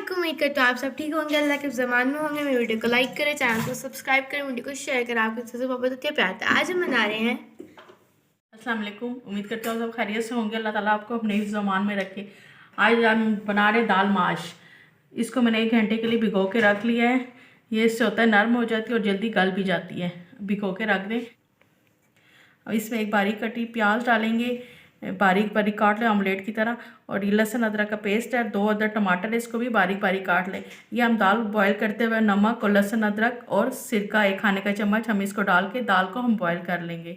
वालेकुम। उम्मीद करता हूँ आप सब ठीक होंगे, अल्लाह के ज़मान में होंगे। मेरी वीडियो को लाइक करें, चैनल को सब्सक्राइब करें, वीडियो को शेयर करें। आपके सबसे मोहब्बत क्या प्यार था। आज हम बना रहे हैं अस्सलाम वालेकुम। उम्मीद करता हूँ सब खैरियत से होंगे। अल्लाह ताला आपको अपने हिफ्ज़ ज़मान में रखे। आज हम बना रहे दाल माश। इसको मैंने 1 घंटे के लिए भिगो के रख लिया है। ये इससे होता है नरम हो जाती है और जल्दी गल भी जाती है। भिगो के रख दें। अब इसमें एक बारीक कटी प्याज डालेंगे, बारीक बारीक काट लें ऑमलेट की तरह। और ये लहसुन अदरक का पेस्ट है, 2 अदर टमाटर है, इसको भी बारीक बारीक काट लें। ये हम दाल बॉयल करते हुए नमक और लहसुन अदरक और सिरका 1 खाने का चम्मच हम इसको डाल के दाल को हम बॉयल कर लेंगे।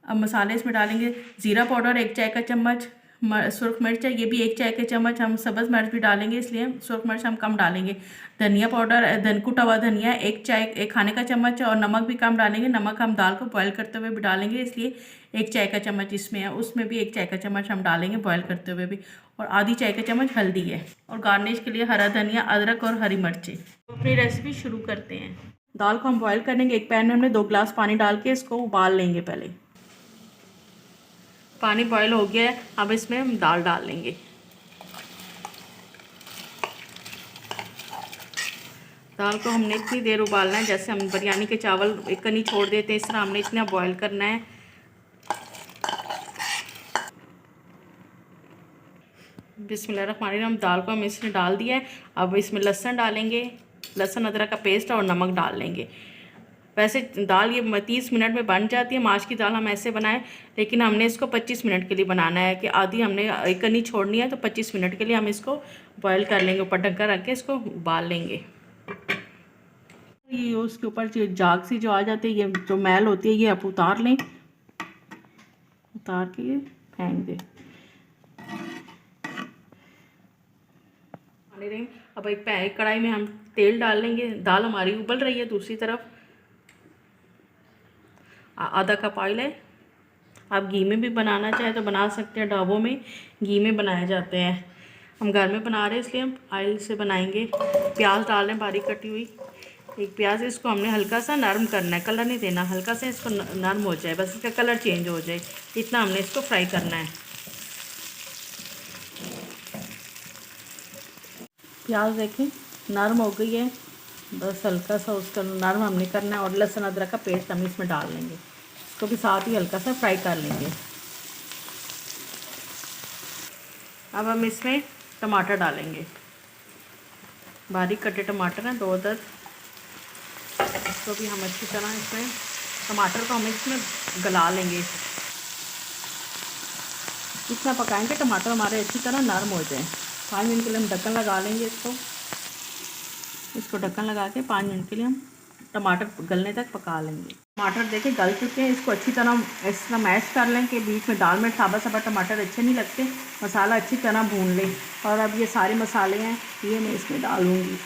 अब मसाले इसमें डालेंगे। ज़ीरा पाउडर 1 चाय का चम्मच, सुरख मिर्च है ये भी 1 चाय का चम्मच, हम सब्ज़ मिर्च भी डालेंगे इसलिए सुरख मिर्च हम कम डालेंगे। धनिया पाउडर कुटा हुआ धनिया 1 खाने का चम्मच है और नमक भी कम डालेंगे। नमक हम दाल को बॉयल करते हुए भी डालेंगे इसलिए 1 चाय का चम्मच इसमें है, उसमें भी 1 चाय का चम्मच हम डालेंगे बॉयल करते हुए भी। और आधी चाय का चम्मच हल्दी है। और गार्निश के लिए हरा धनिया, अदरक और हरी मिर्ची। अपनी रेसिपी शुरू करते हैं। दाल को हम बॉयल करेंगे। एक पैन में हमने 2 गिलास पानी डाल के इसको उबाल लेंगे। पहले पानी बॉयल हो गया है, अब इसमें हम दाल डाल लेंगे। दाल को हमने इतनी देर उबालना है जैसे हम बिरयानी के चावल एक कनी छोड़ देते हैं, इस तरह हमने इतना बॉयल करना है। बिस्मिल्लाहिर्रहमानिर्रहीम। हम दाल को हम इसमें डाल दिया है। अब इसमें लहसुन डालेंगे, लहसुन अदरक का पेस्ट और नमक डाल लेंगे। वैसे दाल ये 30 मिनट में बन जाती है। माश की दाल हम ऐसे बनाएं, लेकिन हमने इसको 25 मिनट के लिए बनाना है कि आधी हमने एक कनी छोड़नी है, तो 25 मिनट के लिए हम इसको बॉयल कर लेंगे। ऊपर ढक्कन रख के इसको उबाल लेंगे। ये उसके ऊपर जो झाग सी जो आ जाती है, ये जो मैल होती है, ये आप उतार लें। उतार के ये फेंक दें। अब एक कढ़ाई में हम तेल डाल लेंगे। दाल हमारी उबल रही है। दूसरी तरफ आधा कप ऑयल है। आप घी में भी बनाना चाहें तो बना सकते हैं। ढाबों में घी में बनाए जाते हैं, हम घर में बना रहे हैं इसलिए हम ऑयल से बनाएंगे। प्याज डाल रहे हैं बारीक कटी हुई। एक प्याज, इसको हमने हल्का सा नरम करना है, कलर नहीं देना, हल्का सा इसको नरम हो जाए, बस इसका कलर चेंज हो जाए, इतना हमने इसको फ्राई करना है। प्याज देखें नरम हो गई है, बस हल्का सा उसका नरम हमने करना है। और लहसुन अदरक का पेस्ट हम इसमें डाल लेंगे, इसको भी साथ ही हल्का सा फ्राई कर लेंगे। अब हम इसमें टमाटर डालेंगे। बारीक कटे टमाटर हैं 2 अदद, इसको भी हम अच्छी तरह इसमें टमाटर को हम इसमें गला लेंगे। इतना पकाएंगे टमाटर हमारे अच्छी तरह नरम हो जाए। 5 मिनट के लिए हम ढक्कन लगा लेंगे। इसको ढक्कन लगा के 5 मिनट के लिए हम टमाटर गलने तक पका लेंगे। टमाटर देखें गल चुके हैं। इसको अच्छी तरह इस तरह मैश कर लें कि बीच में दाल में साबा साबा टमाटर अच्छे नहीं लगते। मसाला अच्छी तरह भून लें। और अब ये सारे मसाले हैं ये मैं इसमें डालूँगी।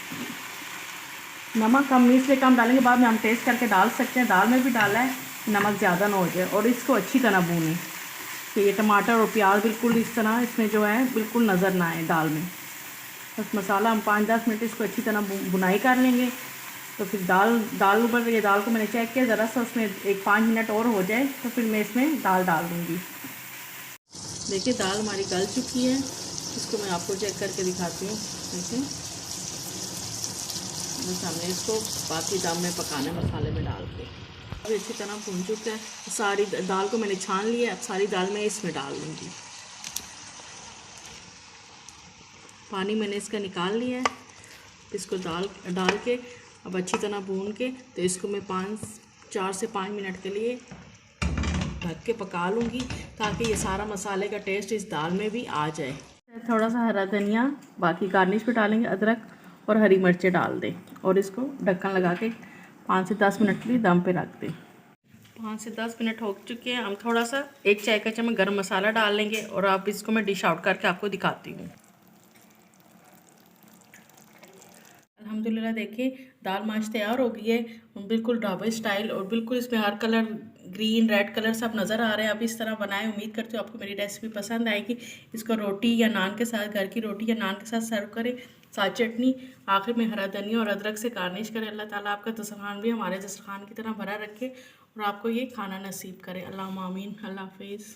नमक हम इसलिए कम डालेंगे, बाद में हम टेस्ट करके डाल सकते हैं। दाल में भी डाला है, नमक ज़्यादा ना हो जाए। और इसको अच्छी तरह भूनें कि ये टमाटर और प्याज बिल्कुल इस तरह इसमें जो है बिल्कुल नज़र ना आए दाल में। बस मसाला हम 5-10 मिनट इसको अच्छी तरह बुनाई कर लेंगे। तो फिर दाल उबल रही है, दाल को मैंने चेक किया, ज़रा सा उसमें 5 मिनट और हो जाए तो फिर मैं इसमें दाल डाल दूँगी। देखिए दाल हमारी गल चुकी है। इसको मैं आपको चेक करके दिखाती हूँ। देखिए बस हमने इसको बाकी दम में पकाना मसाले में डाल के। अभी अच्छी तरह भून चुका है। सारी दाल को मैंने छान लिया। अब सारी दाल मैं इसमें डाल दूँगी। पानी मैंने इसका निकाल लिया है। इसको डाल के अब अच्छी तरह भून के तो इसको मैं 4 से 5 मिनट के लिए ढक के पका लूँगी, ताकि ये सारा मसाले का टेस्ट इस दाल में भी आ जाए। थोड़ा सा हरा धनिया, बाकी गार्निश पे डालेंगे, अदरक और हरी मिर्चें डाल दें। और इसको ढक्कन लगा के 5 से 10 मिनट के लिए दम पे रख दें। 5 से 10 मिनट हो चुके हैं। हम थोड़ा सा 1 चाय का चम्मच गरम मसाला डाल लेंगे। और अब इसको मैं डिश आउट करके आपको दिखाती हूँ। अल्हम्दुलिल्लाह देखिए दाल माश तैयार हो गई है, बिल्कुल ढाबे स्टाइल। और बिल्कुल इसमें हर कलर ग्रीन रेड कलर सब नज़र आ रहे हैं। आप इस तरह बनाएं। उम्मीद करती हूँ आपको मेरी रेसिपी पसंद आएगी। इसको रोटी या नान के साथ, घर की रोटी या नान के साथ सर्व करें, साथ चटनी, आखिर में हरा धनिया और अदरक से गार्निश करें। अल्लाह ताला आपका दस्तरखान भी हमारे दस्तरखान की तरह भरा रखे और आपको ये खाना नसीब करे। अल्लाहुम्मा आमीन। अल्लाह हाफिज़।